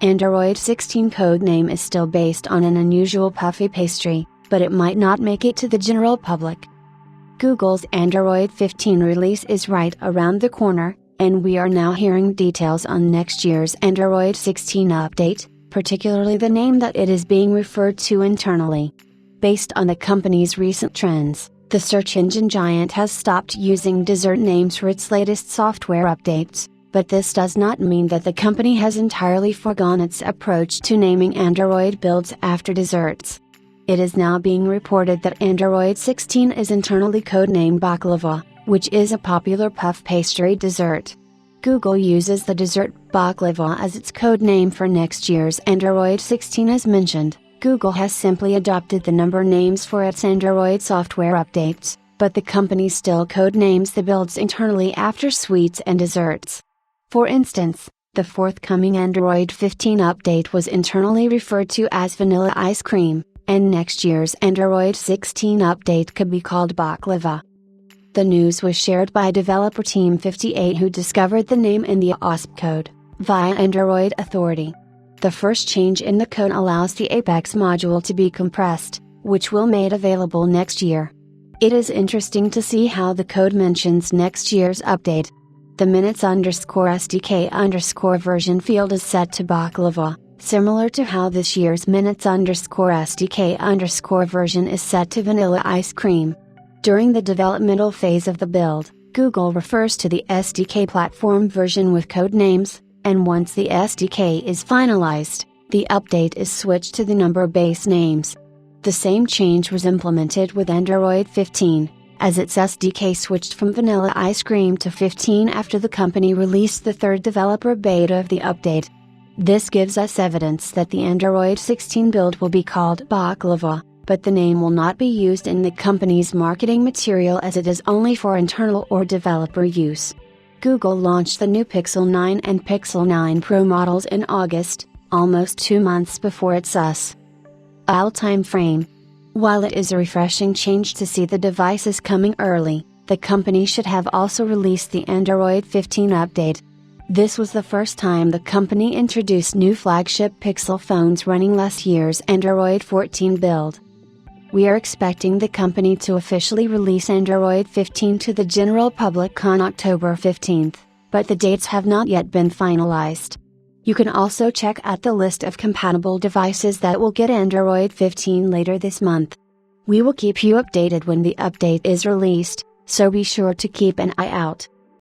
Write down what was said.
Android 16 codename is still based on an unusual Puffy pastry, but it might not make it to the general public. Google's Android 15 release is right around the corner, and we are now hearing details on next year's Android 16 update, particularly the name that it is being referred to internally. Based on the company's recent trends, the search engine giant has stopped using dessert names for its latest software updates, but this does not mean that the company has entirely foregone its approach to naming Android builds after desserts. It is now being reported that Android 16 is internally codenamed baklava, which is a popular puff pastry dessert. Google uses the dessert baklava as its codename for next year's Android 16 as mentioned. Google has simply adopted the number names for its Android software updates, but the company still codenames the builds internally after sweets and desserts. For instance, the forthcoming Android 15 update was internally referred to as vanilla ice cream, and next year's Android 16 update could be called baklava. The news was shared by developer Team 58 who discovered the name in the OSP code, via Android Authority. The first change in the code allows the Apex module to be compressed, which will be made available next year. It is interesting to see how the code mentions next year's update. The minutes_SDK_ version field is set to baklava, similar to how this year's minutes_SDK_ version is set to vanilla ice cream. During the developmental phase of the build, Google refers to the SDK platform version with code names, and once the SDK is finalized, the update is switched to the number base names. The same change was implemented with Android 15. As its SDK switched from vanilla ice cream to 15 after the company released the third developer beta of the update. This gives us evidence that the Android 16 build will be called baklava, but the name will not be used in the company's marketing material as it is only for internal or developer use. Google launched the new Pixel 9 and Pixel 9 Pro models in August, almost 2 months before its US time frame. While it is a refreshing change to see the devices coming early, the company should have also released the Android 15 update. This was the first time the company introduced new flagship Pixel phones running last year's Android 14 build. We are expecting the company to officially release Android 15 to the general public on October 15th, but the dates have not yet been finalized. You can also check out the list of compatible devices that will get Android 15 later this month. We will keep you updated when the update is released, so be sure to keep an eye out.